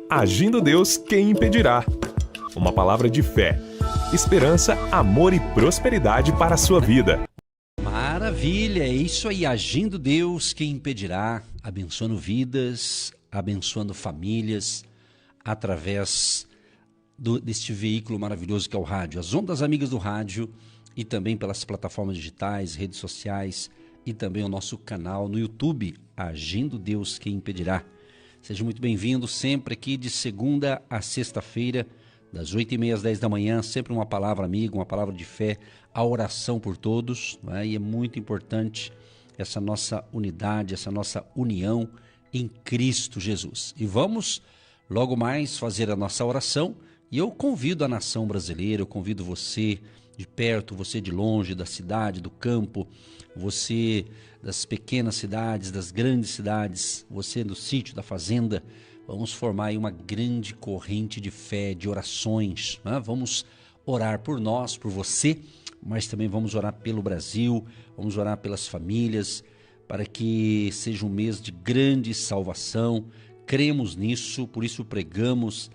Agindo Deus, quem impedirá? Uma palavra de fé, esperança, amor e prosperidade para a sua vida. Maravilha, é isso aí, agindo Deus, quem impedirá? Abençoando vidas, abençoando famílias, através deste veículo maravilhoso que é o rádio, as ondas amigas do rádio e também pelas plataformas digitais, redes sociais e também o nosso canal no YouTube, Agindo Deus, quem impedirá? Seja muito bem-vindo, sempre aqui de segunda a sexta-feira, das 8h30 às 10 da manhã, sempre uma palavra amiga, uma palavra de fé, a oração por todos, né? E é muito importante essa nossa unidade, essa nossa união em Cristo Jesus. E vamos logo mais fazer a nossa oração, e eu convido a nação brasileira, eu convido você de perto, você de longe, da cidade, do campo, você das pequenas cidades, das grandes cidades, você do sítio, da fazenda. Vamos formar aí uma grande corrente de fé, de orações, né? Vamos orar por nós, por você, mas também vamos orar pelo Brasil, vamos orar pelas famílias, para que seja um mês de grande salvação. Cremos nisso, por isso pregamos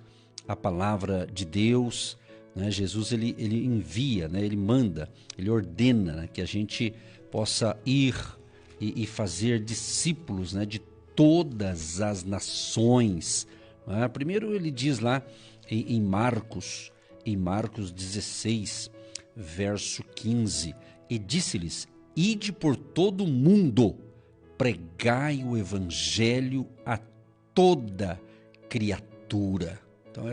a palavra de Deus, né? Jesus ele envia, né? Ele manda, ele ordena, né? Que a gente possa ir e fazer discípulos, né? De todas as nações. Né? Primeiro ele diz lá em Marcos 16, verso 15, e disse-lhes: ide por todo o mundo, pregai o evangelho a toda criatura. Então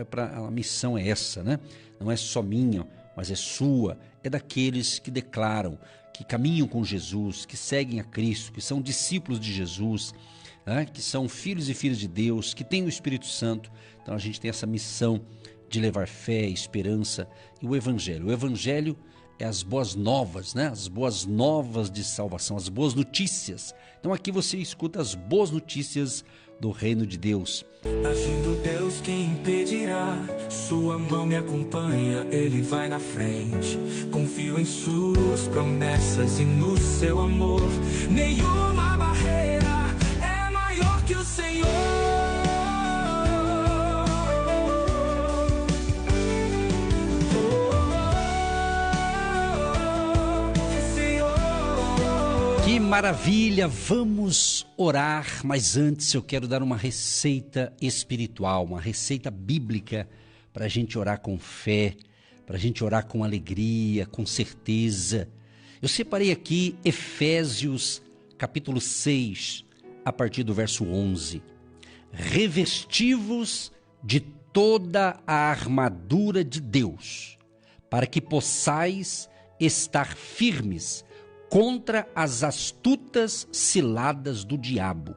a missão é essa, né? Não é só minha, mas é sua, é daqueles que declaram, que caminham com Jesus, que seguem a Cristo, que são discípulos de Jesus, né? Que são filhos e filhas de Deus, que têm o Espírito Santo. Então a gente tem essa missão de levar fé, esperança e o Evangelho. O Evangelho é as boas novas, né? As boas novas de salvação, as boas notícias. Então aqui você escuta as boas notícias do reino de Deus. Agindo Deus, quem impedirá? Sua mão me acompanha, Ele vai na frente. Confio em suas promessas e no seu amor. Nenhuma barreira é maior que o Senhor. Que maravilha! Vamos orar, mas antes eu quero dar uma receita espiritual, uma receita bíblica para a gente orar com fé, para a gente orar com alegria, com certeza. Eu separei aqui Efésios capítulo 6, a partir do verso 11. Revesti-vos de toda a armadura de Deus, para que possais estar firmes contra as astutas ciladas do diabo,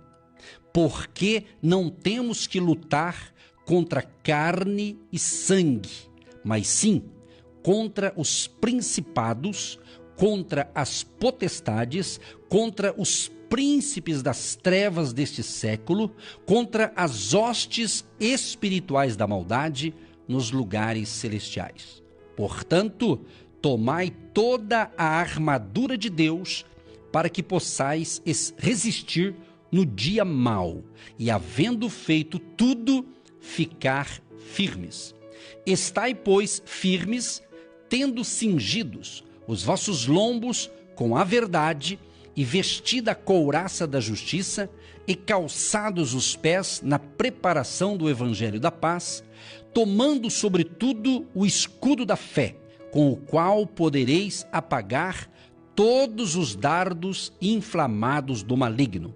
porque não temos que lutar contra carne e sangue, mas sim contra os principados, contra as potestades, contra os príncipes das trevas deste século, contra as hostes espirituais da maldade nos lugares celestiais. Portanto, tomai toda a armadura de Deus, para que possais resistir no dia mau, e havendo feito tudo, ficar firmes. Estai, pois, firmes, tendo cingidos os vossos lombos com a verdade, e vestida a couraça da justiça, e calçados os pés na preparação do evangelho da paz, tomando sobretudo o escudo da fé, com o qual podereis apagar todos os dardos inflamados do maligno.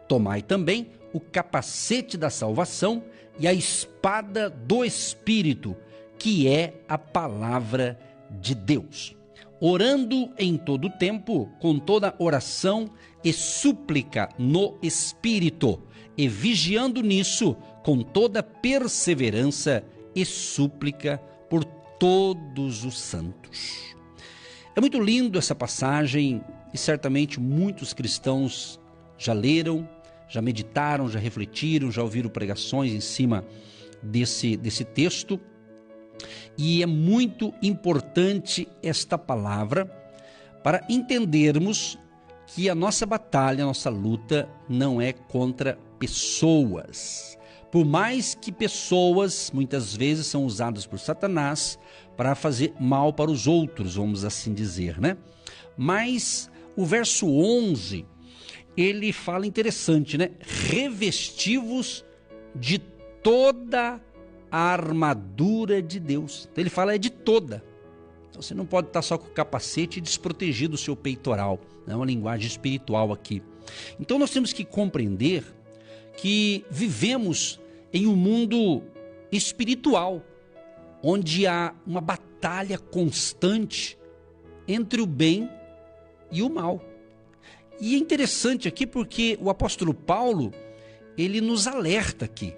Tomai também o capacete da salvação e a espada do Espírito, que é a palavra de Deus. Orando em todo tempo, com toda oração e súplica no Espírito, e vigiando nisso com toda perseverança e súplica por todos os santos. É muito lindo essa passagem e certamente muitos cristãos já leram, já meditaram, já refletiram, já ouviram pregações em cima desse texto. E é muito importante esta palavra para entendermos que a nossa batalha, a nossa luta não é contra pessoas. Por mais que pessoas, muitas vezes, são usadas por Satanás para fazer mal para os outros, vamos assim dizer, né? Mas o verso 11, ele fala interessante, né? Revestivos de toda a armadura de Deus. Então ele fala de toda. Então você não pode estar só com o capacete desprotegido do seu peitoral. É uma linguagem espiritual aqui. Então nós temos que compreender que vivemos em um mundo espiritual, onde há uma batalha constante entre o bem e o mal. E é interessante aqui porque o apóstolo Paulo, ele nos alerta aqui,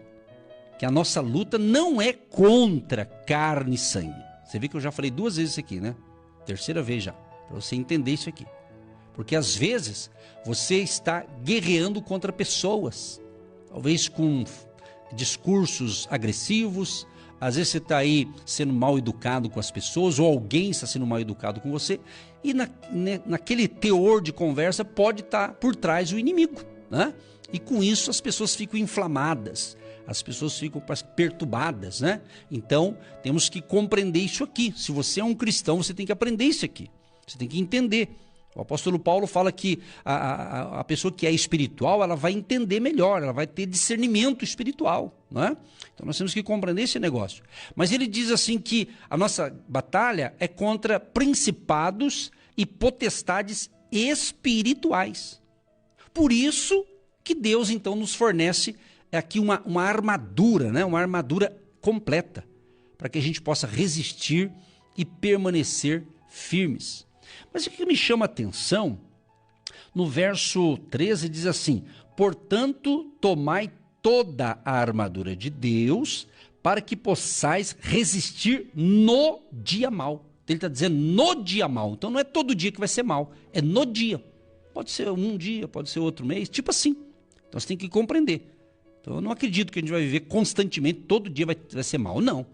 que a nossa luta não é contra carne e sangue. Você vê que eu já falei 2 vezes isso aqui, né? 3ª vez já, para você entender isso aqui. Porque às vezes você está guerreando contra pessoas, talvez com discursos agressivos, às vezes você está aí sendo mal educado com as pessoas, ou alguém está sendo mal educado com você, e naquele teor de conversa pode estar por trás o inimigo, né? E com isso as pessoas ficam inflamadas, as pessoas ficam perturbadas, né? Então temos que compreender isso aqui. Se você é um cristão, você tem que aprender isso aqui, você tem que entender. O apóstolo Paulo fala que a pessoa que é espiritual, ela vai entender melhor, ela vai ter discernimento espiritual, não é? Então nós temos que compreender esse negócio. Mas ele diz assim que a nossa batalha é contra principados e potestades espirituais. Por isso que Deus então nos fornece aqui uma armadura, né? Uma armadura completa, para que a gente possa resistir e permanecer firmes. Mas o que me chama a atenção, no verso 13 diz assim: portanto, tomai toda a armadura de Deus, para que possais resistir no dia mau. Ele está dizendo no dia mau, então não é todo dia que vai ser mau, é no dia. Pode ser um dia, pode ser outro mês, tipo assim. Então você tem que compreender. Então eu não acredito que a gente vai viver constantemente, todo dia vai ser mau, não.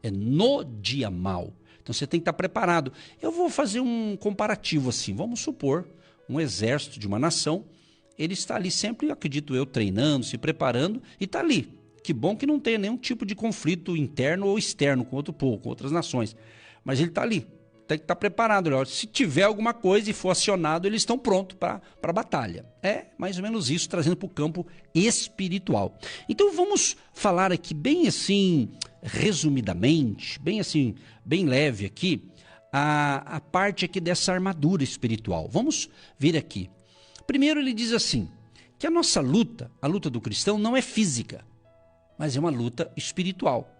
É no dia mau. Então você tem que estar preparado. Eu vou fazer um comparativo assim. Vamos supor um exército de uma nação. Ele está ali sempre, acredito eu, treinando, se preparando e está ali. Que bom que não tenha nenhum tipo de conflito interno ou externo com outro povo, com outras nações. Mas ele está ali. Tem que estar preparado. Se tiver alguma coisa e for acionado, eles estão prontos para a batalha. É mais ou menos isso, trazendo para o campo espiritual. Então vamos falar aqui bem assim, resumidamente, bem assim, bem leve aqui, a parte aqui dessa armadura espiritual. Vamos ver aqui. Primeiro ele diz assim, que a nossa luta, a luta do cristão, não é física, mas é uma luta espiritual.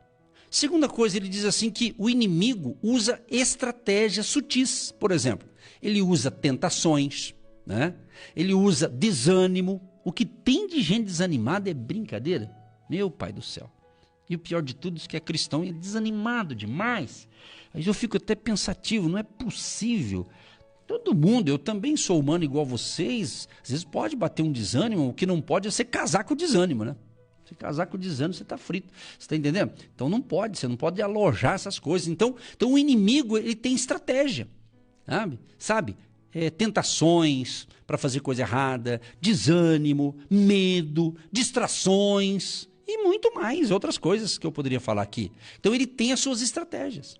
Segunda coisa, ele diz assim que o inimigo usa estratégias sutis. Por exemplo, ele usa tentações, né? Ele usa desânimo. O que tem de gente desanimada é brincadeira. Meu pai do céu. E o pior de tudo é que é cristão e é desanimado demais. Aí eu fico até pensativo, não é possível. Todo mundo, eu também sou humano igual vocês. Às vezes pode bater um desânimo, o que não pode é você casar com o desânimo, né? Se casar com o desânimo, você está frito. Você está entendendo? Então não pode, você não pode alojar essas coisas. Então o inimigo, ele tem estratégia. Sabe? Tentações para fazer coisa errada, desânimo, medo, distrações e muito mais, outras coisas que eu poderia falar aqui. Então ele tem as suas estratégias.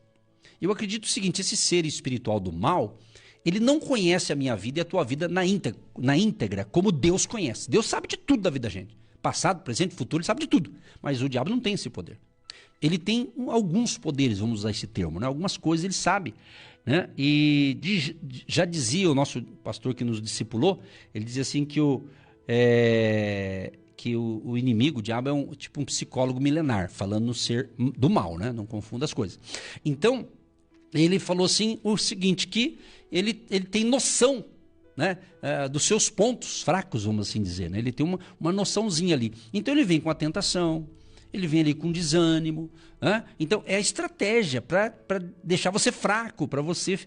Eu acredito o seguinte, esse ser espiritual do mal, ele não conhece a minha vida e a tua vida na íntegra, como Deus conhece. Deus sabe de tudo da vida da gente. Passado, presente, futuro, ele sabe de tudo. Mas o diabo não tem esse poder. Ele tem alguns poderes, vamos usar esse termo, né? Algumas coisas ele sabe, né? E já dizia o nosso pastor que nos discipulou, ele dizia assim que o inimigo, o diabo, é tipo um psicólogo milenar, falando no ser do mal, né? Não confunda as coisas. Então, ele falou assim o seguinte, que ele tem noção, né, dos seus pontos fracos, vamos assim dizer, né? Ele tem uma noçãozinha ali. Então ele vem com a tentação, ele vem ali com desânimo, né? Então é a estratégia para deixar você fraco, para você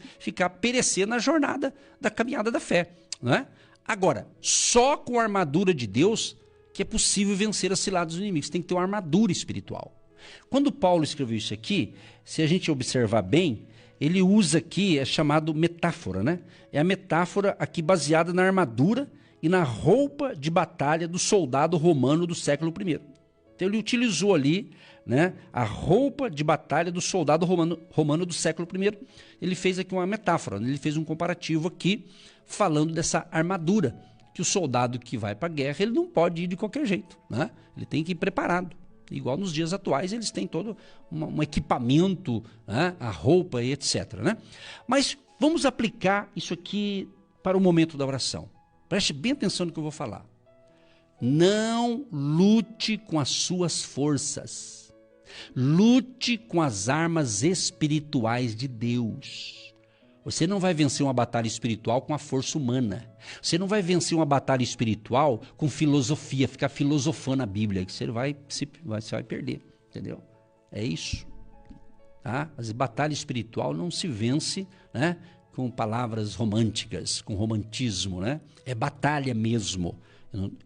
perecer na jornada da caminhada da fé, né? Agora, só com a armadura de Deus que é possível vencer as ciladas dos inimigos. Tem que ter uma armadura espiritual. Quando Paulo escreveu isso aqui, se a gente observar bem, ele usa aqui, é chamado metáfora, né? É a metáfora aqui baseada na armadura e na roupa de batalha do soldado romano do século I. Então Então ele utilizou ali, né, a roupa de batalha do soldado romano do século I. Ele fez aqui uma metáfora, ele fez um comparativo aqui, falando dessa armadura, que o soldado que vai para a guerra, ele não pode ir de qualquer jeito, né? Ele tem que ir preparado. Igual nos dias atuais, eles têm todo um equipamento, né, a roupa e etc. Né? Mas vamos aplicar isso aqui para o momento da oração. Preste bem atenção no que eu vou falar. Não lute com as suas forças. Lute com as armas espirituais de Deus. Você não vai vencer uma batalha espiritual com a força humana. Você não vai vencer uma batalha espiritual com filosofia, ficar filosofando a Bíblia, que você vai perder, entendeu? É isso. Tá? As batalhas espiritual não se vence, né, com palavras românticas, com romantismo, né? É batalha mesmo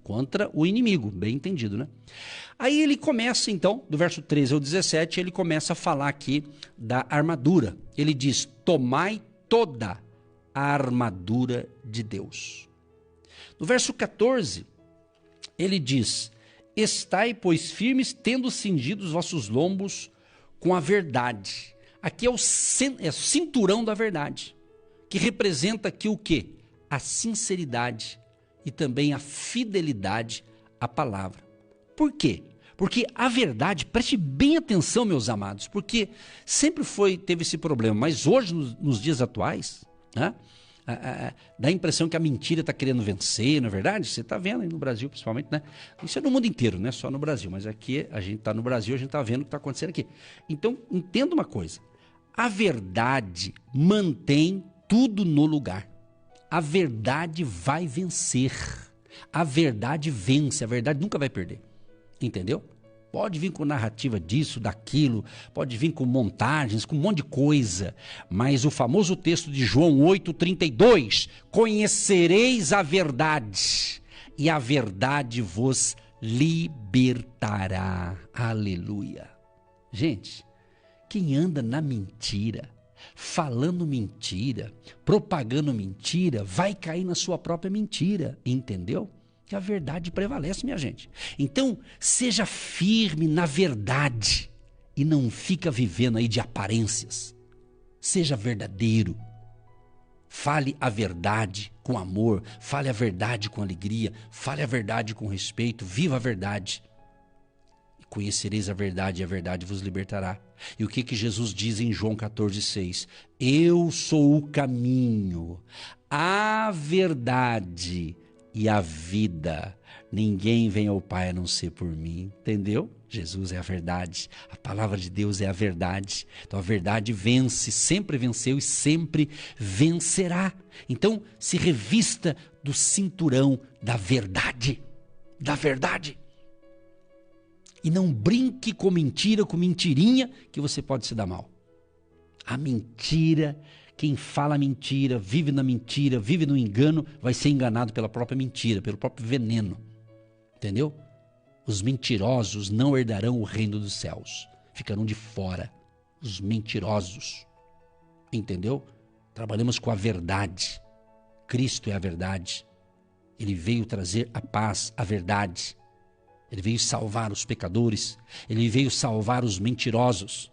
contra o inimigo, bem entendido, né? Aí ele começa então, do verso 13 ao 17, ele começa a falar aqui da armadura. Ele diz: tomai toda a armadura de Deus. No verso 14, ele diz: estai, pois, firmes, tendo cingido os vossos lombos com a verdade. Aqui é o cinturão da verdade, que representa aqui o quê? A sinceridade e também a fidelidade à palavra. Por quê? Porque a verdade, preste bem atenção, meus amados, porque sempre teve esse problema, mas hoje, nos dias atuais, né, dá a impressão que a mentira está querendo vencer, não é verdade? Você está vendo aí no Brasil, principalmente, né? Isso é no mundo inteiro, não é só no Brasil, mas aqui a gente está no Brasil, a gente está vendo o que está acontecendo aqui. Então, entenda uma coisa, a verdade mantém tudo no lugar. A verdade vai vencer. A verdade vence, a verdade nunca vai perder. Entendeu? Pode vir com narrativa disso, daquilo, pode vir com montagens, com um monte de coisa, mas o famoso texto de João 8,32, conhecereis a verdade, e a verdade vos libertará. Aleluia. Gente, quem anda na mentira, falando mentira, propagando mentira, vai cair na sua própria mentira, entendeu? Que a verdade prevalece, minha gente. Então, seja firme na verdade e não fica vivendo aí de aparências. Seja verdadeiro. Fale a verdade com amor, fale a verdade com alegria, fale a verdade com respeito, viva a verdade. E conhecereis a verdade e a verdade vos libertará. E o que Jesus diz em João 14,6? Eu sou o caminho, a verdade e a vida. Ninguém vem ao Pai a não ser por mim. Entendeu? Jesus é a verdade. A palavra de Deus é a verdade. Então a verdade vence, sempre venceu e sempre vencerá. Então se revista do cinturão da verdade. Da verdade. E não brinque com mentira, com mentirinha, que você pode se dar mal. A mentira, quem fala mentira, vive na mentira, vive no engano, vai ser enganado pela própria mentira, pelo próprio veneno. Entendeu? Os mentirosos não herdarão o reino dos céus. Ficarão de fora. Os mentirosos. Entendeu? Trabalhamos com a verdade. Cristo é a verdade. Ele veio trazer a paz, a verdade. Ele veio salvar os pecadores. Ele veio salvar os mentirosos.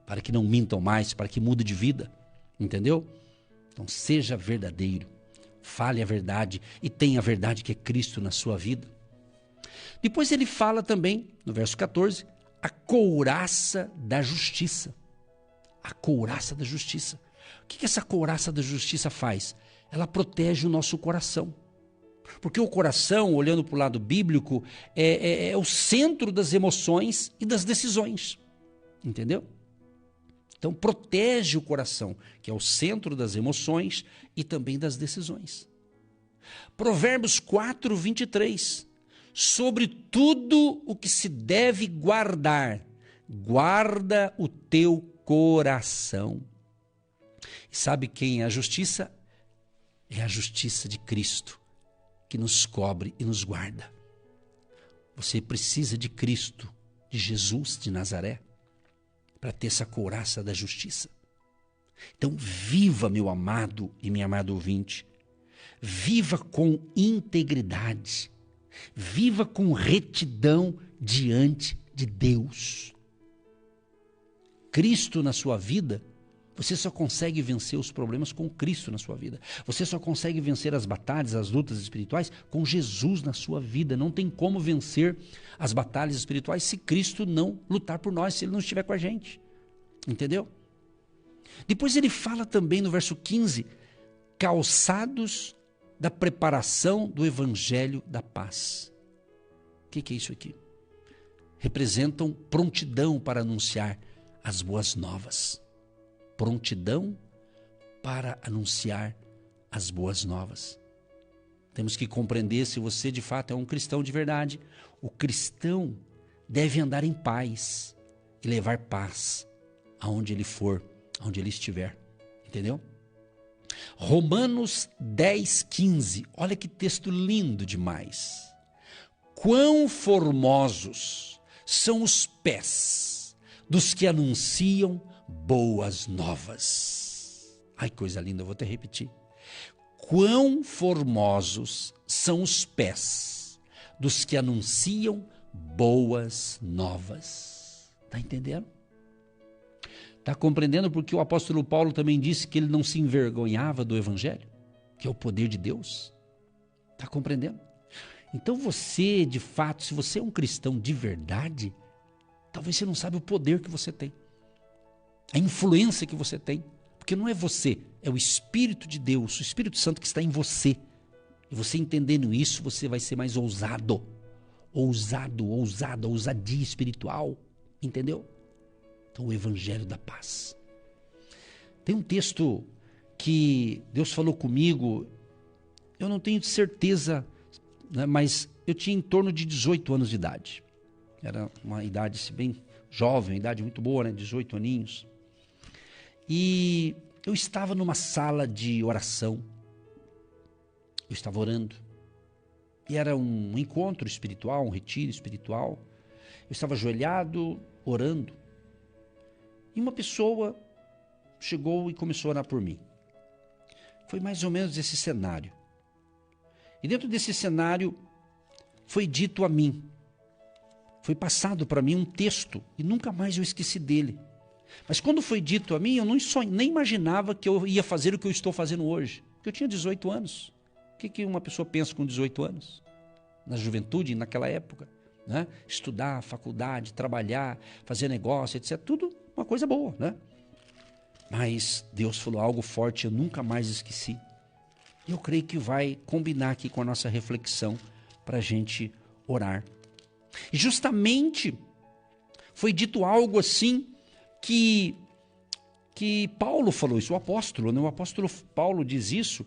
Para que não mintam mais, para que mudem de vida. Entendeu? Então seja verdadeiro. Fale a verdade e tenha a verdade que é Cristo na sua vida. Depois ele fala também, no verso 14, a couraça da justiça. A couraça da justiça. O que essa couraça da justiça faz? Ela protege o nosso coração. Porque o coração, olhando para o lado bíblico, é o centro das emoções e das decisões. Entendeu? Então protege o coração, que é o centro das emoções e também das decisões. Provérbios 4, 23. Sobre tudo o que se deve guardar, guarda o teu coração. E sabe quem é a justiça? É a justiça de Cristo, que nos cobre e nos guarda. Você precisa de Cristo, de Jesus de Nazaré, para ter essa couraça da justiça. Então viva, meu amado e minha amada ouvinte, viva com integridade, viva com retidão diante de Deus. Cristo na sua vida, você só consegue vencer os problemas com Cristo na sua vida. Você só consegue vencer as batalhas, as lutas espirituais com Jesus na sua vida. Não tem como vencer as batalhas espirituais se Cristo não lutar por nós, se Ele não estiver com a gente. Entendeu? Depois ele fala também no verso 15, calçados da preparação do evangelho da paz. O que é isso aqui? Representam prontidão para anunciar as boas novas. Prontidão para anunciar as boas novas. Temos que compreender se você de fato é um cristão de verdade. O cristão deve andar em paz e levar paz aonde ele for, aonde ele estiver. Entendeu? Romanos 10:15. Olha que texto lindo demais. Quão formosos são os pés dos que anunciam boas novas. Ai, coisa linda, eu vou até repetir. Quão formosos são os pés dos que anunciam boas novas. Está entendendo? Está compreendendo porque o apóstolo Paulo também disse que ele não se envergonhava do evangelho, que é o poder de Deus? Está compreendendo? Então você, de fato, se você é um cristão de verdade, talvez você não sabe o poder que você tem, a influência que você tem, porque não é você, é o Espírito de Deus, o Espírito Santo que está em você. E você entendendo isso, você vai ser mais ousada, ousadia espiritual, entendeu? Então, o Evangelho da Paz. Tem um texto que Deus falou comigo, eu não tenho certeza, né, mas eu tinha em torno de 18 anos de idade. Era uma idade bem jovem, uma idade muito boa, né, 18 aninhos. E eu estava numa sala de oração, eu estava orando. E era um encontro espiritual, um retiro espiritual. Eu estava ajoelhado, orando. E uma pessoa chegou e começou a orar por mim. Foi mais ou menos esse cenário. E dentro desse cenário foi dito a mim, foi passado para mim um texto e nunca mais eu esqueci dele. Mas quando foi dito a mim, eu nem imaginava que eu ia fazer o que eu estou fazendo hoje. Porque eu tinha 18 anos. O que uma pessoa pensa com 18 anos? Na juventude, naquela época, né? Estudar, faculdade, trabalhar, fazer negócio, etc. Tudo uma coisa boa, né? Mas Deus falou algo forte, eu nunca mais esqueci. E eu creio que vai combinar aqui com a nossa reflexão para a gente orar. E justamente foi dito algo assim que Paulo falou isso, o apóstolo, né? O apóstolo Paulo diz isso,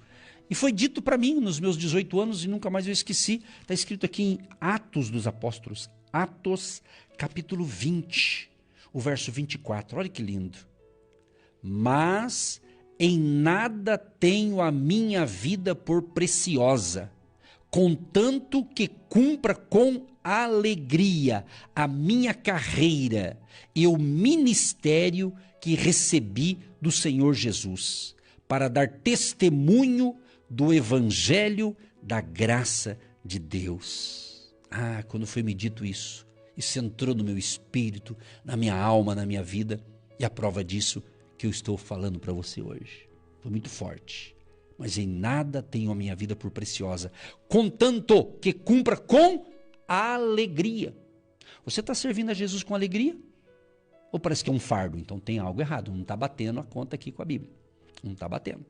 e foi dito para mim nos meus 18 anos e nunca mais eu esqueci. Está escrito aqui em Atos dos Apóstolos, Atos capítulo 20, o verso 24, olha que lindo. Mas em nada tenho a minha vida por preciosa, contanto que cumpra com alegria a minha carreira e o ministério que recebi do Senhor Jesus, para dar testemunho do evangelho da graça de Deus. Ah, quando foi me dito isso entrou no meu espírito, na minha alma, na minha vida, e a prova disso que eu estou falando para você hoje. Foi muito forte. Mas em nada tenho a minha vida por preciosa, contanto que cumpra com alegria. Você está servindo a Jesus com alegria? Ou parece que é um fardo? Então tem algo errado, não está batendo a conta aqui com a Bíblia. Não está batendo.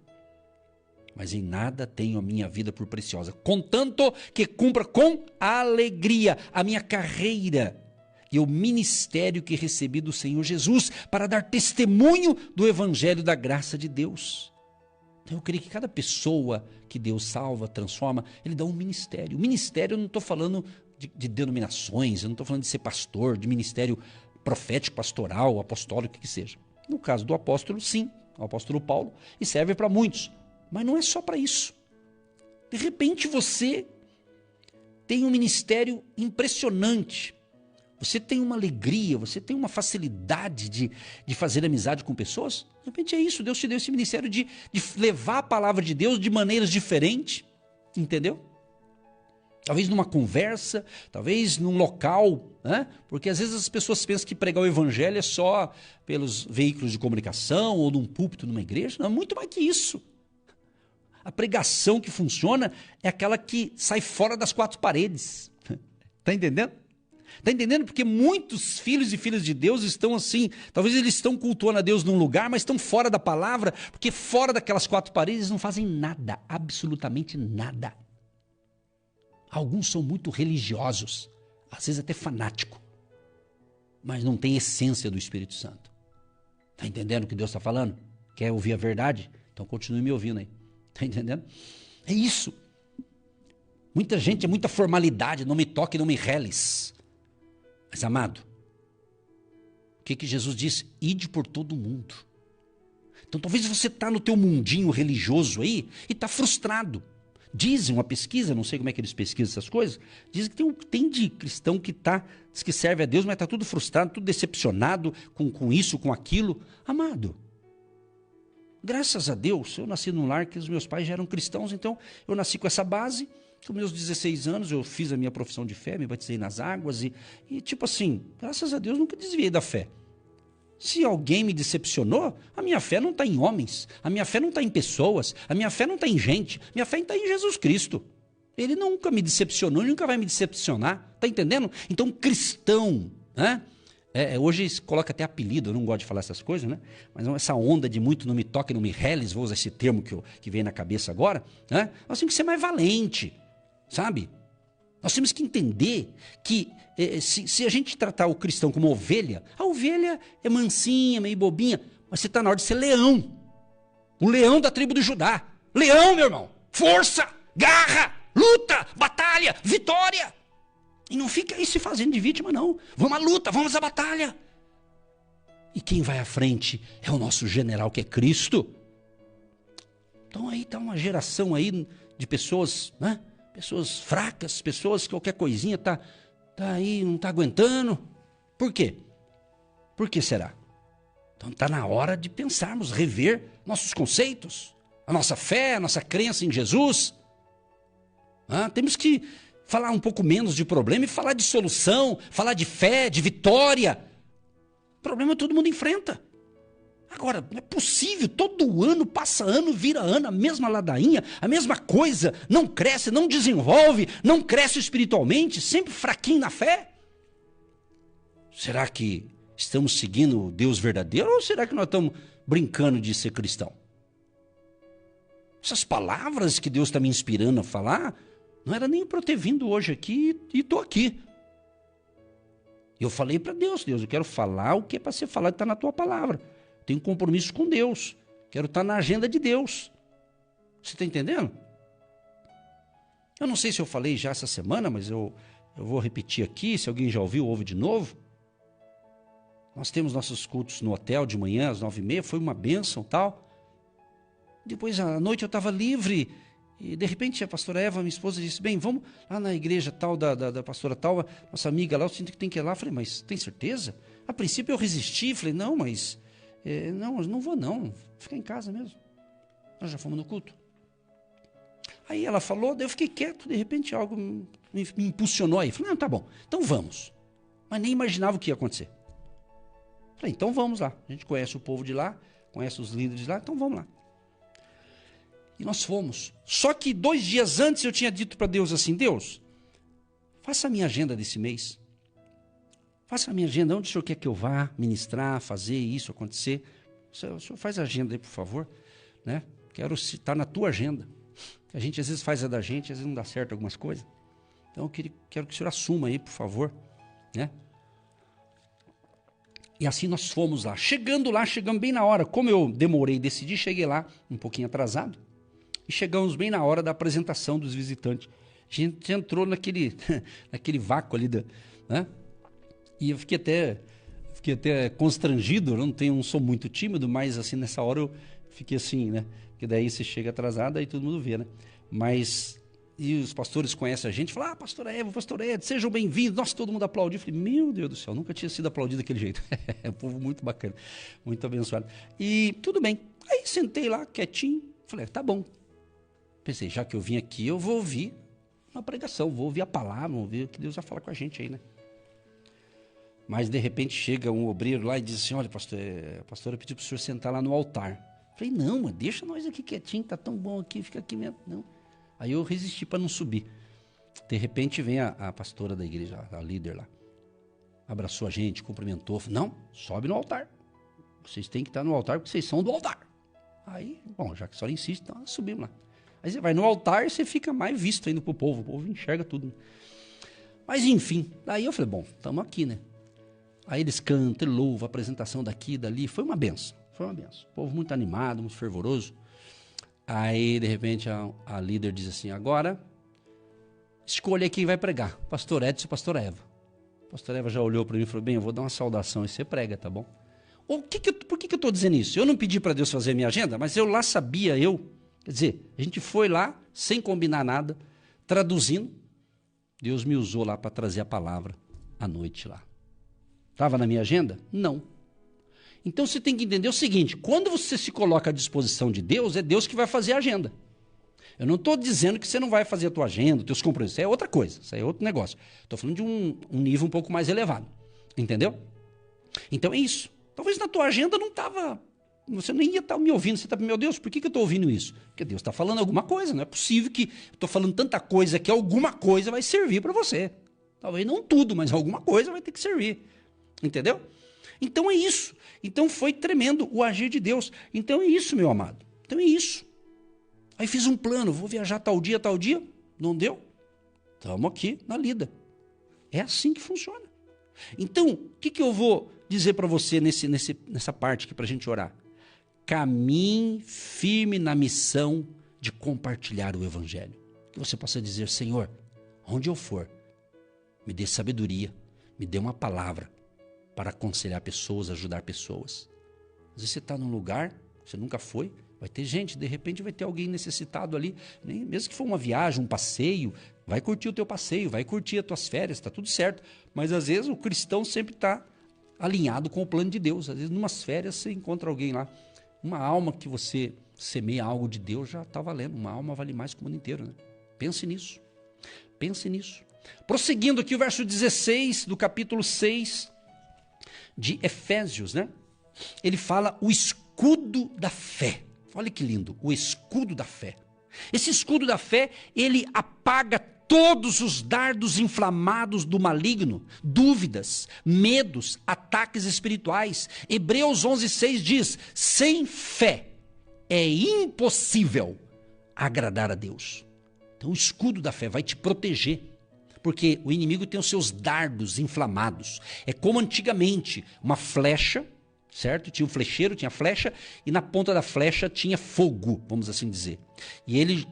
Mas em nada tenho a minha vida por preciosa, contanto que cumpra com alegria a minha carreira e o ministério que recebi do Senhor Jesus, para dar testemunho do evangelho da graça de Deus. Então eu creio que cada pessoa que Deus salva, transforma, Ele dá um ministério. O ministério, eu não estou falando de denominações, eu não estou falando de ser pastor, de ministério profético, pastoral, apostólico, o que seja. No caso do apóstolo, sim, o apóstolo Paulo, e serve para muitos. Mas não é só para isso. De repente você tem um ministério impressionante. Você tem uma alegria, você tem uma facilidade de fazer amizade com pessoas. De repente é isso, Deus te deu esse ministério de levar a palavra de Deus de maneiras diferentes. Entendeu? talvez numa conversa, talvez num local, né? Porque às vezes as pessoas pensam que pregar o evangelho é só pelos veículos de comunicação ou num púlpito, numa igreja. Não, é muito mais que isso. A pregação que funciona é aquela que sai fora das quatro paredes. Está entendendo? Está entendendo? Porque muitos filhos e filhas de Deus estão assim, talvez eles estão cultuando a Deus num lugar, mas estão fora da palavra, porque fora daquelas quatro paredes eles não fazem nada, absolutamente nada. Alguns são muito religiosos, às vezes até fanáticos, mas não tem essência do Espírito Santo. Está entendendo o que Deus está falando? Quer ouvir a verdade? Então continue me ouvindo aí. Está entendendo? É isso. Muita gente, é muita formalidade, não me toque, não me reles. Mas amado, o que Jesus disse? Ide por todo mundo. Então talvez você está no teu mundinho religioso aí e está frustrado. Dizem uma pesquisa, não sei como é que eles pesquisam essas coisas, dizem que tem de cristão que diz que serve a Deus, mas está tudo frustrado, tudo decepcionado com isso, com aquilo. Amado, graças a Deus, eu nasci num lar que os meus pais já eram cristãos, então eu nasci com essa base. Com meus 16 anos eu fiz a minha profissão de fé, me batizei nas águas e tipo assim, graças a Deus nunca desviei da fé. Se alguém me decepcionou, a minha fé não está em homens, a minha fé não está em pessoas, a minha fé não está em gente, minha fé está em Jesus Cristo. Ele nunca me decepcionou, ele nunca vai me decepcionar, está entendendo? Então cristão, né? Hoje coloca até apelido, eu não gosto de falar essas coisas, né? Mas essa onda de muito não me toque, não me reles, vou usar esse termo que vem na cabeça agora, né? Nós temos que ser mais valente, sabe? Nós temos que entender que se a gente tratar o cristão como ovelha, a ovelha é mansinha, meio bobinha, mas você está na hora de ser leão. O leão da tribo de Judá. Leão, meu irmão. Força, garra, luta, batalha, vitória. E não fica aí se fazendo de vítima, não. Vamos à luta, vamos à batalha. E quem vai à frente é o nosso general, que é Cristo. Então aí está uma geração aí de pessoas, né? Pessoas fracas, pessoas que qualquer coisinha tá aí, não está aguentando. Por quê? Por que será? Então está na hora de pensarmos, rever nossos conceitos, a nossa fé, a nossa crença em Jesus. Temos que falar um pouco menos de problema e falar de solução, falar de fé, de vitória. O problema todo mundo enfrenta. Agora, não é possível, todo ano, passa ano, vira ano, a mesma ladainha, a mesma coisa, não cresce, não desenvolve, não cresce espiritualmente, sempre fraquinho na fé. Será que estamos seguindo o Deus verdadeiro ou será que nós estamos brincando de ser cristão? Essas palavras que Deus está me inspirando a falar, não era nem para eu ter vindo hoje aqui e estou aqui. Eu falei para Deus, eu quero falar o que é para ser falado, está na tua palavra. Tenho compromisso com Deus. Quero estar na agenda de Deus. Você está entendendo? Eu não sei se eu falei já essa semana, mas eu vou repetir aqui. Se alguém já ouviu, ouve de novo. Nós temos nossos cultos no hotel de manhã, às 9h30. Foi uma bênção e tal. Depois, à noite, eu estava livre. E, de repente, a pastora Eva, minha esposa, disse, bem, vamos lá na igreja tal, da pastora tal, nossa amiga lá, eu sinto que tem que ir lá. Eu falei, mas tem certeza? A princípio, eu resisti. Falei, não, mas... não vou não, ficar em casa mesmo. Nós já fomos no culto. Aí ela falou, daí eu fiquei quieto, de repente algo me impulsionou aí. Falei, não, tá bom, então vamos. Mas nem imaginava o que ia acontecer. Falei, então vamos lá. A gente conhece o povo de lá, conhece os líderes de lá, então vamos lá. E nós fomos. Só que 2 dias antes eu tinha dito para Deus assim, Deus, faça a minha agenda desse mês. Faça a minha agenda, onde o senhor quer que eu vá ministrar, fazer isso acontecer. O senhor faz a agenda aí, por favor. Né? Quero citar na tua agenda. A gente às vezes faz a da gente, às vezes não dá certo algumas coisas. Então eu quero que o senhor assuma aí, por favor. Né? E assim nós fomos lá. Chegando lá, chegamos bem na hora. Como eu demorei, decidi, cheguei lá um pouquinho atrasado. E chegamos bem na hora da apresentação dos visitantes. A gente entrou naquele vácuo ali, né? E eu fiquei até constrangido, eu não sou muito tímido, mas assim, nessa hora eu fiquei assim, né? Porque daí você chega atrasado, aí todo mundo vê, né? Mas, e os pastores conhecem a gente, falam, pastor Eva, pastor Ed, sejam bem-vindos. Nossa, todo mundo aplaudiu. Eu falei, meu Deus do céu, nunca tinha sido aplaudido daquele jeito. É um povo muito bacana, muito abençoado. E tudo bem. Aí sentei lá, quietinho, falei, tá bom. Pensei, já que eu vim aqui, eu vou ouvir uma pregação, vou ouvir a palavra, vou ver o que Deus vai falar com a gente aí, né? Mas, de repente, chega um obreiro lá e diz assim, olha, pastor, a pastora pediu para o senhor sentar lá no altar. Falei, não, mas deixa nós aqui quietinho, tá tão bom aqui, fica aqui mesmo. Não. Aí eu resisti para não subir. De repente vem a pastora da igreja, a líder lá. Abraçou a gente, cumprimentou. Falei, não, sobe no altar. Vocês têm que estar no altar porque vocês são do altar. Aí, bom, já que a senhora insiste, então subimos lá. Aí você vai no altar e você fica mais visto ainda pro povo. O povo enxerga tudo. Mas enfim, daí eu falei, bom, estamos aqui, né? Aí eles cantam, louvam, a apresentação daqui e dali. Foi uma benção, foi uma benção. O povo muito animado, muito fervoroso. Aí, de repente, a líder diz assim, agora, escolha quem vai pregar, pastor Edson e pastora Eva. A pastora Eva já olhou para mim e falou, bem, eu vou dar uma saudação e você prega, tá bom? Por que eu estou dizendo isso? Eu não pedi para Deus fazer a minha agenda, mas eu lá sabia, quer dizer, a gente foi lá, sem combinar nada, traduzindo, Deus me usou lá para trazer a palavra à noite lá. Estava na minha agenda? Não. Então você tem que entender o seguinte, quando você se coloca à disposição de Deus, é Deus que vai fazer a agenda. Eu não estou dizendo que você não vai fazer a tua agenda, os teus compromissos, isso é outra coisa, isso é outro negócio. Estou falando de um nível um pouco mais elevado, entendeu? Então é isso. Talvez na tua agenda não estava, você nem ia estar me ouvindo, você está, meu Deus, por que eu estou ouvindo isso? Porque Deus está falando alguma coisa, não é possível que eu estou falando tanta coisa que alguma coisa vai servir para você. Talvez não tudo, mas alguma coisa vai ter que servir, entendeu? Então é isso. Então foi tremendo o agir de Deus. Então é isso, meu amado. Então é isso. Aí fiz um plano, vou viajar tal dia, não deu? Estamos aqui na lida. É assim que funciona. Então, o que eu vou dizer para você nessa parte aqui para a gente orar? Caminhe firme na missão de compartilhar o Evangelho. Que você possa dizer, Senhor, onde eu for, me dê sabedoria, me dê uma palavra para aconselhar pessoas, ajudar pessoas. Às vezes você está num lugar, você nunca foi, vai ter gente, de repente vai ter alguém necessitado ali, mesmo que for uma viagem, um passeio, vai curtir o teu passeio, vai curtir as tuas férias, está tudo certo. Mas às vezes o cristão sempre está alinhado com o plano de Deus. Às vezes, numas férias, você encontra alguém lá. Uma alma que você semeia algo de Deus já está valendo. Uma alma vale mais que o mundo inteiro, né? Pense nisso. Pense nisso. Prosseguindo aqui o verso 16 do capítulo 6 de Efésios, né? Ele fala o escudo da fé. Olha que lindo, o escudo da fé. Esse escudo da fé, ele apaga todos os dardos inflamados do maligno, dúvidas, medos, ataques espirituais. Hebreus 11:6 diz, sem fé é impossível agradar a Deus. Então o escudo da fé vai te proteger, porque o inimigo tem os seus dardos inflamados. É como antigamente, uma flecha, certo? Tinha um flecheiro, tinha flecha, e na ponta da flecha tinha fogo, vamos assim dizer. E ele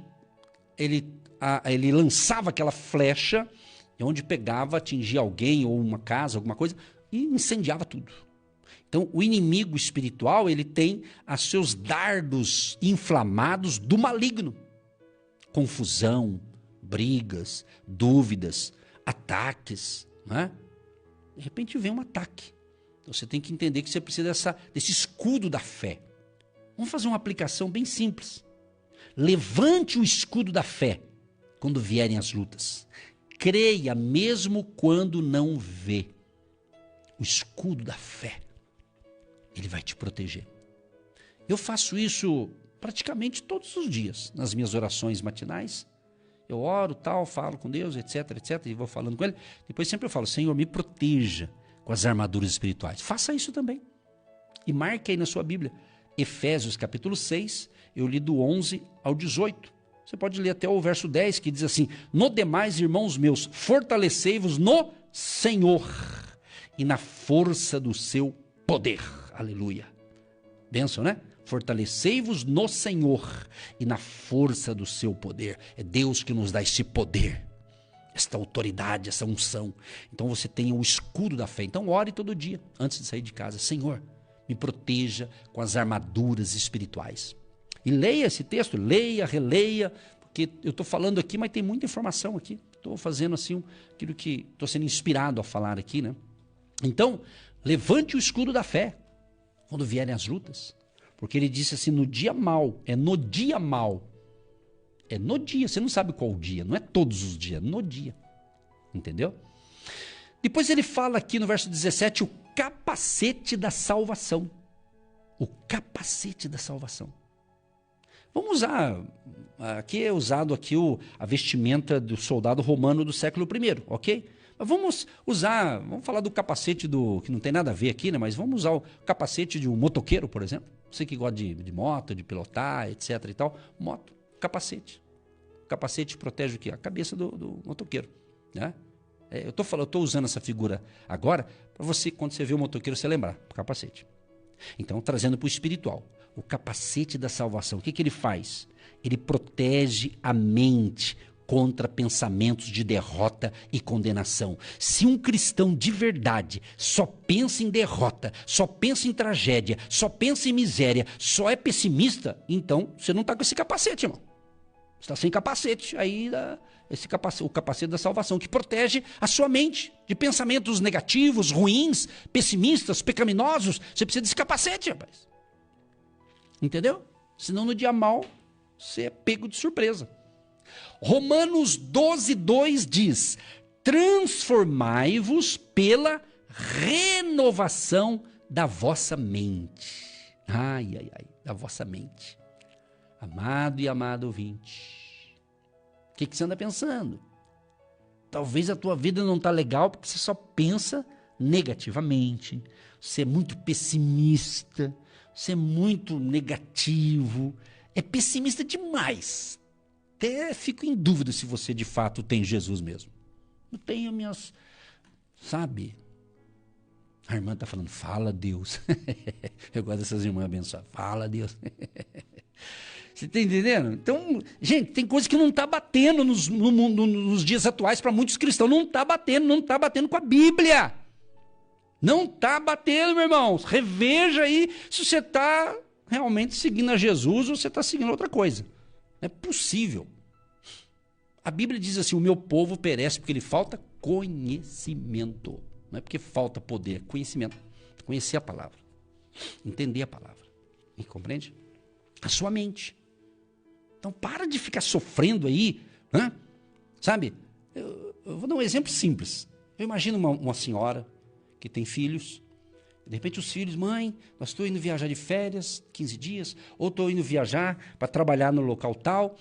lançava aquela flecha, e onde pegava, atingia alguém ou uma casa, alguma coisa, e incendiava tudo. Então, o inimigo espiritual, ele tem os seus dardos inflamados do maligno. Confusão, brigas, dúvidas, ataques, né? De repente vem um ataque. Então, você tem que entender que você precisa desse escudo da fé. Vamos fazer uma aplicação bem simples. Levante o escudo da fé quando vierem as lutas. Creia mesmo quando não vê. O escudo da fé, ele vai te proteger. Eu faço isso praticamente todos os dias, nas minhas orações matinais. Eu oro, falo com Deus, etc, e vou falando com Ele. Depois sempre eu falo, Senhor, me proteja com as armaduras espirituais. Faça isso também. E marque aí na sua Bíblia. Efésios capítulo 6, eu li do 11 ao 18. Você pode ler até o verso 10, que diz assim, no demais, irmãos meus, fortalecei-vos no Senhor e na força do seu poder. Aleluia. Bênção, né? Fortalecei-vos no Senhor e na força do seu poder. É Deus que nos dá esse poder, esta autoridade, essa unção. Então você tem o escudo da fé. Então ore todo dia, antes de sair de casa. Senhor, me proteja com as armaduras espirituais. E leia esse texto, leia, releia, porque eu estou falando aqui, mas tem muita informação aqui. Estou fazendo assim aquilo que estou sendo inspirado a falar aqui, né? Então, levante o escudo da fé quando vierem as lutas. Porque ele disse assim, no dia mau, É no dia, você não sabe qual dia, não é todos os dias, no dia. Entendeu? Depois ele fala aqui no verso 17, o capacete da salvação. O capacete da salvação. Vamos usar, aqui é usado aqui a vestimenta do soldado romano do século I, ok? Mas vamos falar do capacete que não tem nada a ver aqui, né? Mas vamos usar o capacete de um motoqueiro, por exemplo. Você que gosta de moto, de pilotar, etc e tal. Moto, capacete. O capacete protege o quê? A cabeça do motoqueiro, né? Eu estou usando essa figura agora para você, quando você vê o motoqueiro, você lembrar, capacete. Então, trazendo para o espiritual. O capacete da salvação, o que ele faz? Ele protege a mente contra pensamentos de derrota e condenação. Se um cristão de verdade só pensa em derrota, só pensa em tragédia, só pensa em miséria, só é pessimista, então você não está com esse capacete, irmão. Você está sem capacete. Aí o capacete da salvação, que protege a sua mente de pensamentos negativos, ruins, pessimistas, pecaminosos. Você precisa desse capacete, rapaz. Entendeu? Senão no dia mal, você é pego de surpresa. Romanos 12:2 diz: transformai-vos pela renovação da vossa mente. Ai, da vossa mente. Amado e amado ouvinte, o que você anda pensando? Talvez a tua vida não está legal porque você só pensa negativamente, você é muito pessimista, você é muito negativo, é pessimista demais. Até fico em dúvida se você de fato tem Jesus mesmo. Eu tenho minhas, sabe? A irmã está falando, fala Deus. Eu gosto dessas irmãs abençoadas, fala Deus. Você está entendendo? Então, gente, tem coisa que não está batendo no mundo, nos dias atuais para muitos cristãos. Não está batendo com a Bíblia. Não está batendo, meu irmão. Reveja aí se você está realmente seguindo a Jesus ou você está seguindo outra coisa. Não é possível. A Bíblia diz assim, o meu povo perece porque lhe falta conhecimento. Não é porque falta poder, conhecimento. Conhecer a palavra. Entender a palavra. E compreende? A sua mente. Então para de ficar sofrendo aí, né? Sabe? Eu vou dar um exemplo simples. Eu imagino uma senhora que tem filhos. De repente os filhos, mãe, nós estou indo viajar de férias, 15 dias, ou estou indo viajar para trabalhar no local tal.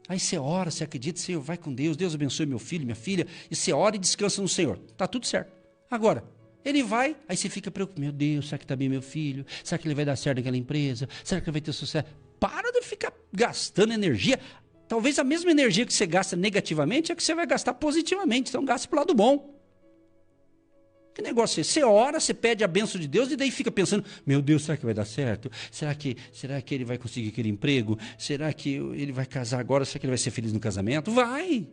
Aí você ora, você acredita, Senhor, vai com Deus, Deus abençoe meu filho, minha filha, e você ora e descansa no Senhor. Tá tudo certo. Agora, ele vai, aí você fica preocupado, meu Deus, será que está bem meu filho? Será que ele vai dar certo naquela empresa? Será que ele vai ter sucesso? Para de ficar gastando energia. Talvez a mesma energia que você gasta negativamente é que você vai gastar positivamente, então gaste para o lado bom. Que negócio é esse? Você ora, você pede a bênção de Deus e daí fica pensando, meu Deus, será que vai dar certo? Será que ele vai conseguir aquele emprego? Será que ele vai casar agora? Será que ele vai ser feliz no casamento? Vai!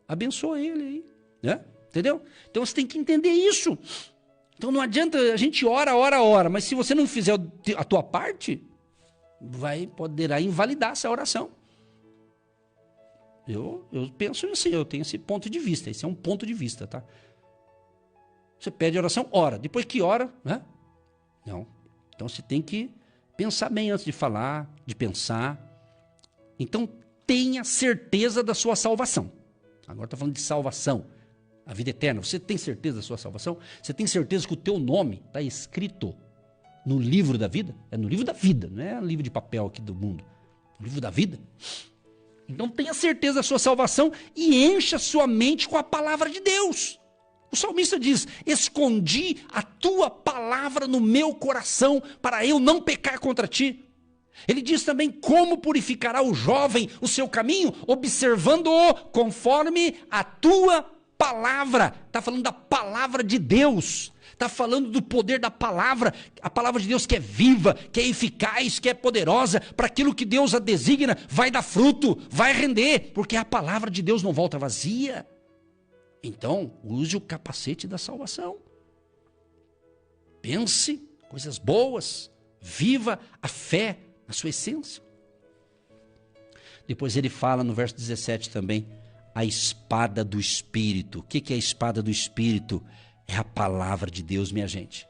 Abençoa ele aí. Né? Entendeu? Então você tem que entender isso. Então não adianta, a gente ora, mas se você não fizer a tua parte, poderá invalidar essa oração. Eu penso assim, eu tenho esse ponto de vista, esse é um ponto de vista, tá? Você pede a oração, ora. Depois que ora, né? Não. Então você tem que pensar bem antes de falar, de pensar. Então tenha certeza da sua salvação. Agora estou falando de salvação, a vida eterna. Você tem certeza da sua salvação? Você tem certeza que o teu nome está escrito no livro da vida? É no livro da vida, não é no livro de papel aqui do mundo. No livro da vida. Então tenha certeza da sua salvação e encha sua mente com a palavra de Deus. O salmista diz, escondi a tua palavra no meu coração para eu não pecar contra ti. Ele diz também, como purificará o jovem o seu caminho? Observando-o conforme a tua palavra. Está falando da palavra de Deus. Está falando do poder da palavra. A palavra de Deus que é viva, que é eficaz, que é poderosa. Para aquilo que Deus a designa, vai dar fruto, vai render. Porque a palavra de Deus não volta vazia. Então, use o capacete da salvação. Pense coisas boas. Viva a fé na sua essência. Depois ele fala no verso 17 também, a espada do Espírito. O que é a espada do Espírito? É a palavra de Deus, minha gente.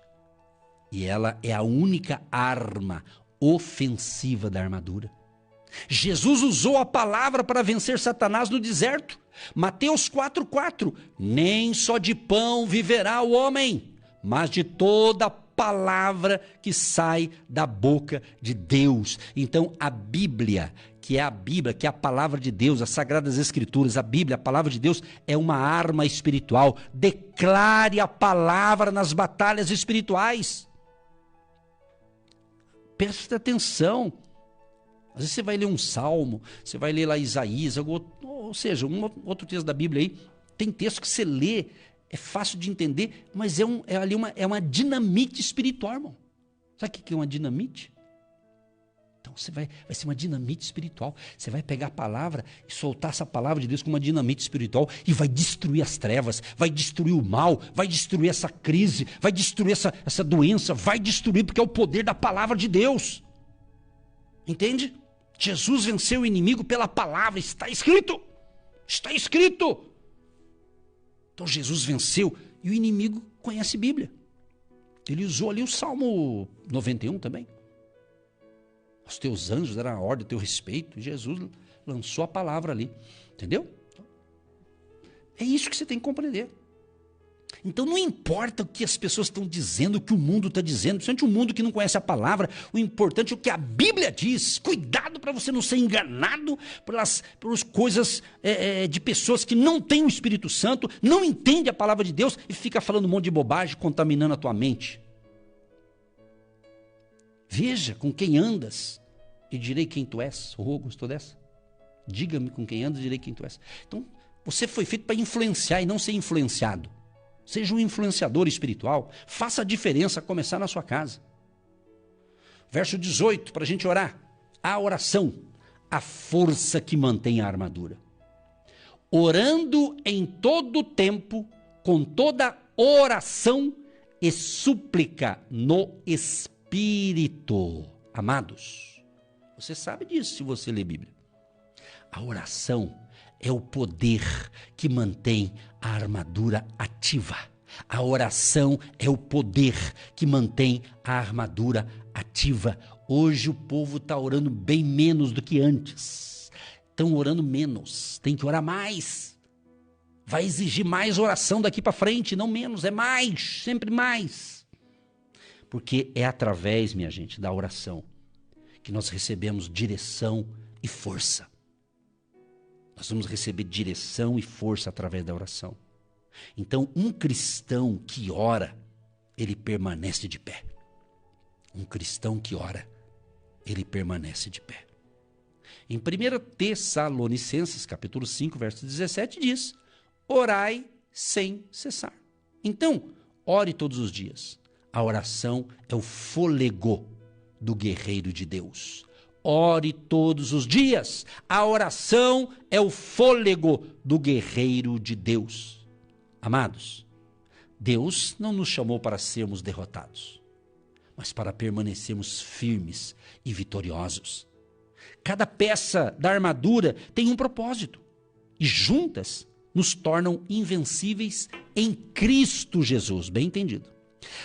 E ela é a única arma ofensiva da armadura. Jesus usou a palavra para vencer Satanás no deserto. Mateus 4,4: nem só de pão viverá o homem, mas de toda palavra que sai da boca de Deus. Então a Bíblia, que é a palavra de Deus, as Sagradas Escrituras, a Bíblia, a palavra de Deus, é uma arma espiritual. Declare a palavra nas batalhas espirituais. Preste atenção. Às vezes você vai ler um salmo, você vai ler lá Isaías, ou seja, outro texto da Bíblia aí, tem texto que você lê, é fácil de entender, mas é uma dinamite espiritual, irmão. Sabe o que é uma dinamite? Então vai ser uma dinamite espiritual. Você vai pegar a palavra e soltar essa palavra de Deus como uma dinamite espiritual e vai destruir as trevas, vai destruir o mal, vai destruir essa crise, vai destruir essa doença, vai destruir, porque é o poder da palavra de Deus. Entende? Jesus venceu o inimigo pela palavra, está escrito. Está escrito. Então Jesus venceu e o inimigo conhece a Bíblia. Ele usou ali o Salmo 91 também. Os teus anjos deram a ordem a teu respeito. Jesus lançou a palavra ali. Entendeu? É isso que você tem que compreender. Então não importa o que as pessoas estão dizendo, o que o mundo está dizendo, principalmente o mundo que não conhece a palavra, o importante é o que a Bíblia diz. Cuidado para você não ser enganado pelas coisas de pessoas que não têm o Espírito Santo, não entendem a palavra de Deus e fica falando um monte de bobagem, contaminando a tua mente. Veja com quem andas e direi quem tu és. Gostou dessa? Diga-me com quem andas e direi quem tu és. Então, você foi feito para influenciar e não ser influenciado. Seja um influenciador espiritual. Faça a diferença a começar na sua casa. Verso 18, para a gente orar. A oração, a força que mantém a armadura. Orando em todo tempo, com toda oração e súplica no Espírito. Amados, você sabe disso se você lê Bíblia. A oração é o poder que mantém a armadura ativa. A oração é o poder que mantém a armadura ativa. Hoje o povo está orando bem menos do que antes. Estão orando menos. Tem que orar mais. Vai exigir mais oração daqui para frente, não menos, é mais, sempre mais. Porque é através, minha gente, da oração que nós recebemos direção e força. Nós vamos receber direção e força através da oração. Então, um cristão que ora, ele permanece de pé. Um cristão que ora, ele permanece de pé. Em 1 Tessalonicenses, capítulo 5, verso 17, diz: orai sem cessar. Então, ore todos os dias. A oração é o fôlego do guerreiro de Deus. Ore todos os dias. A oração é o fôlego do guerreiro de Deus. Amados, Deus não nos chamou para sermos derrotados, mas para permanecermos firmes e vitoriosos. Cada peça da armadura tem um propósito e juntas nos tornam invencíveis em Cristo Jesus. Bem entendido.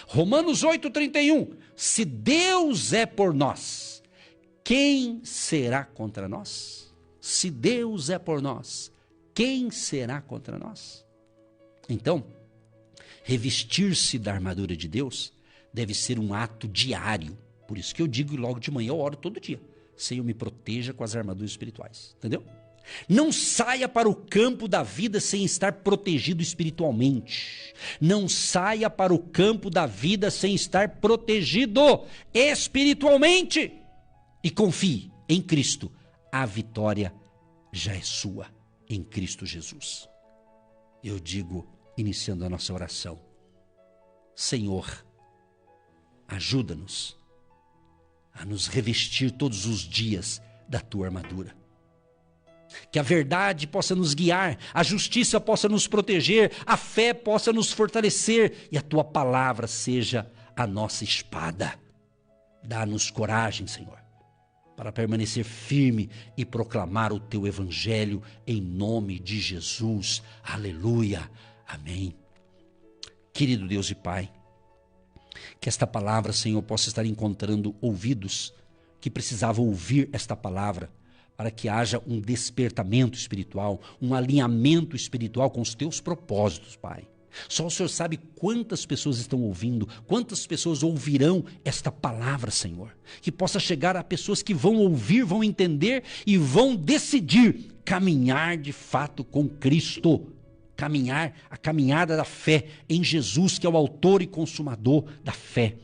Romanos 8,31. Se Deus é por nós, quem será contra nós? Se Deus é por nós, quem será contra nós? Então, revestir-se da armadura de Deus deve ser um ato diário. Por isso que eu digo logo de manhã, eu oro todo dia. Senhor, me proteja com as armaduras espirituais. Entendeu? Não saia para o campo da vida sem estar protegido espiritualmente. Não saia para o campo da vida sem estar protegido espiritualmente. E confie em Cristo. A vitória já é sua em Cristo Jesus. Eu digo, iniciando a nossa oração: Senhor, ajuda-nos a nos revestir todos os dias da tua armadura. Que a verdade possa nos guiar, a justiça possa nos proteger, a fé possa nos fortalecer e a tua palavra seja a nossa espada. Dá-nos coragem, Senhor, para permanecer firme e proclamar o teu evangelho em nome de Jesus. Aleluia. Amém. Querido Deus e Pai, que esta palavra, Senhor, possa estar encontrando ouvidos que precisavam ouvir esta palavra, para que haja um despertamento espiritual, um alinhamento espiritual com os teus propósitos, Pai. Só o Senhor sabe quantas pessoas estão ouvindo, quantas pessoas ouvirão esta palavra, Senhor. Que possa chegar a pessoas que vão ouvir, vão entender e vão decidir caminhar de fato com Cristo. Caminhar a caminhada da fé em Jesus, que é o autor e consumador da fé.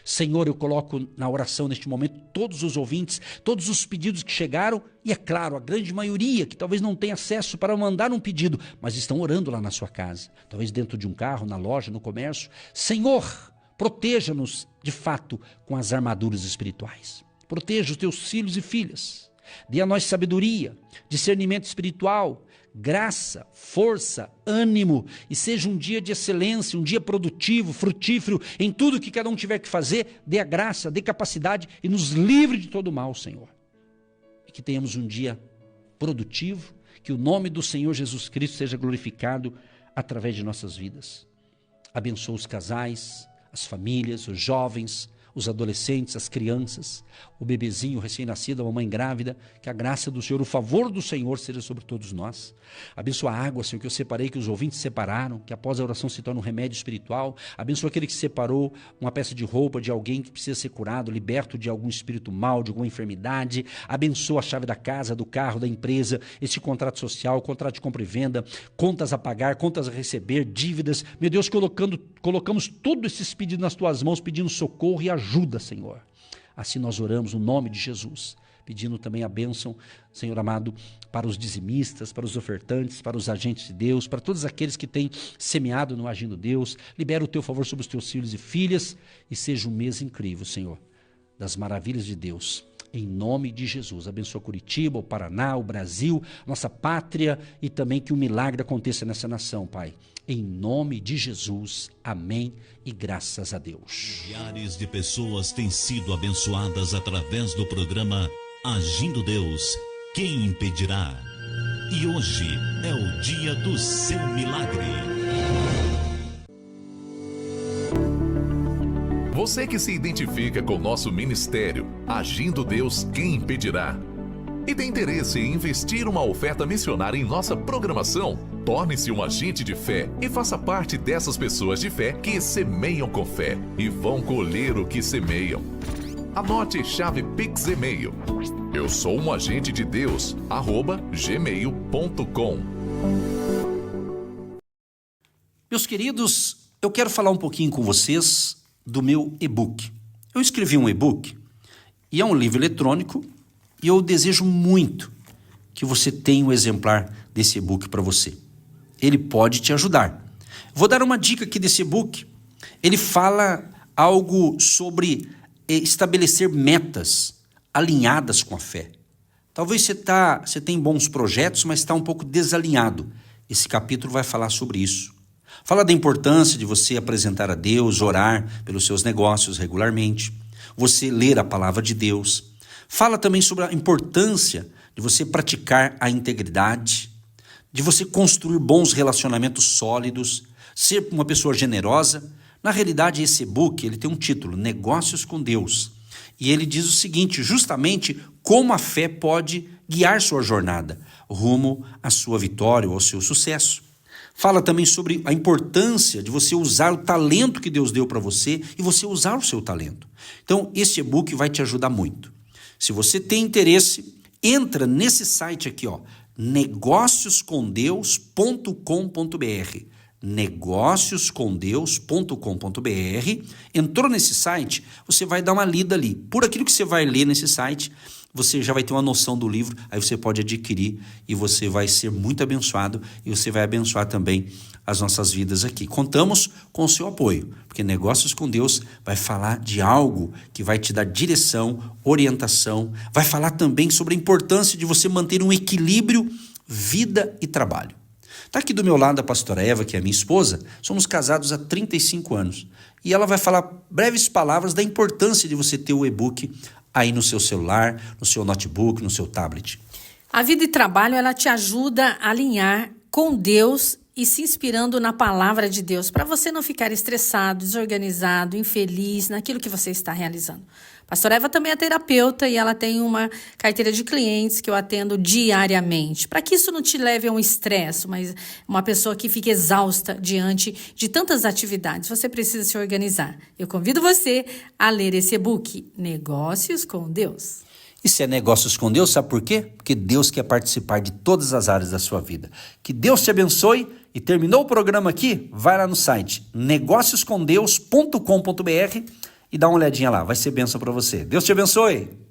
Senhor, eu coloco na oração neste momento todos os ouvintes, todos os pedidos que chegaram e, é claro, a grande maioria que talvez não tenha acesso para mandar um pedido, mas estão orando lá na sua casa, talvez dentro de um carro, na loja, no comércio. Senhor, proteja-nos de fato com as armaduras espirituais. Proteja os teus filhos e filhas. Dê a nós sabedoria, discernimento espiritual, graça, força, ânimo, e seja um dia de excelência, um dia produtivo, frutífero, em tudo que cada um tiver que fazer. Dê a graça, dê capacidade e nos livre de todo mal, Senhor. E que tenhamos um dia produtivo, que o nome do Senhor Jesus Cristo seja glorificado através de nossas vidas. Abençoa os casais, as famílias, os jovens, os adolescentes, as crianças, o bebezinho recém-nascido, a mamãe grávida, que a graça do Senhor, o favor do Senhor seja sobre todos nós. Abençoa a água, Senhor, que eu separei, que os ouvintes separaram, que após a oração se torne um remédio espiritual. Abençoa aquele que separou uma peça de roupa de alguém que precisa ser curado, liberto de algum espírito mau, de alguma enfermidade. Abençoa a chave da casa, do carro, da empresa, esse contrato social, contrato de compra e venda, contas a pagar, contas a receber, dívidas. Meu Deus, colocamos todos esses pedidos nas tuas mãos, pedindo socorro e ajuda, Senhor. Assim nós oramos no nome de Jesus, pedindo também a bênção, Senhor amado, para os dizimistas, para os ofertantes, para os agentes de Deus, para todos aqueles que têm semeado no Agindo Deus. Libera o teu favor sobre os teus filhos e filhas e seja um mês incrível, Senhor, das maravilhas de Deus. Em nome de Jesus, abençoa Curitiba, o Paraná, o Brasil, nossa pátria, e também que um milagre aconteça nessa nação, Pai. Em nome de Jesus, amém e graças a Deus. Milhares de pessoas têm sido abençoadas através do programa Agindo Deus, quem impedirá? E hoje é o dia do seu milagre. Você que se identifica com o nosso ministério, Agindo Deus, quem impedirá? E tem interesse em investir uma oferta missionária em nossa programação? Torne-se um agente de fé e faça parte dessas pessoas de fé que semeiam com fé e vão colher o que semeiam. Anote chave Pix e-mail. Eu sou um agente de Deus, @gmail.com. Meus queridos, eu quero falar um pouquinho com vocês do meu e-book. Eu escrevi um e-book e é um livro eletrônico e eu desejo muito que você tenha um exemplar desse e-book para você. Ele pode te ajudar. Vou dar uma dica aqui desse e-book. Ele fala algo sobre estabelecer metas alinhadas com a fé. Talvez você tenha bons projetos, mas está um pouco desalinhado. Esse capítulo vai falar sobre isso. Fala da importância de você apresentar a Deus, orar pelos seus negócios regularmente, você ler a palavra de Deus. Fala também sobre a importância de você praticar a integridade, de você construir bons relacionamentos sólidos, ser uma pessoa generosa. Na realidade, esse e-book ele tem um título, Negócios com Deus. E ele diz o seguinte, justamente como a fé pode guiar sua jornada rumo à sua vitória ou ao seu sucesso. Fala também sobre a importância de você usar o talento que Deus deu para você e você usar o seu talento. Então, esse e-book vai te ajudar muito. Se você tem interesse, entra nesse site aqui, ó, negócioscomdeus.com.br. negócioscomdeus.com.br. Entrou nesse site, você vai dar uma lida ali. Por aquilo que você vai ler nesse site, você já vai ter uma noção do livro, aí você pode adquirir e você vai ser muito abençoado e você vai abençoar também as nossas vidas aqui. Contamos com o seu apoio, porque Negócios com Deus vai falar de algo que vai te dar direção, orientação, vai falar também sobre a importância de você manter um equilíbrio vida e trabalho. Está aqui do meu lado a pastora Eva, que é minha esposa, somos casados há 35 anos. E ela vai falar breves palavras da importância de você ter o e-book aí no seu celular, no seu notebook, no seu tablet. A vida e trabalho, ela te ajuda a alinhar com Deus e se inspirando na palavra de Deus, para você não ficar estressado, desorganizado, infeliz naquilo que você está realizando. Pastor Eva também é terapeuta e ela tem uma carteira de clientes que eu atendo diariamente. Para que isso não te leve a um estresse, mas uma pessoa que fica exausta diante de tantas atividades, você precisa se organizar. Eu convido você a ler esse e-book, Negócios com Deus. Isso é Negócios com Deus, sabe por quê? Porque Deus quer participar de todas as áreas da sua vida. Que Deus te abençoe e terminou o programa aqui? Vai lá no site negócioscomdeus.com.br e dá uma olhadinha lá, vai ser bênção para você. Deus te abençoe!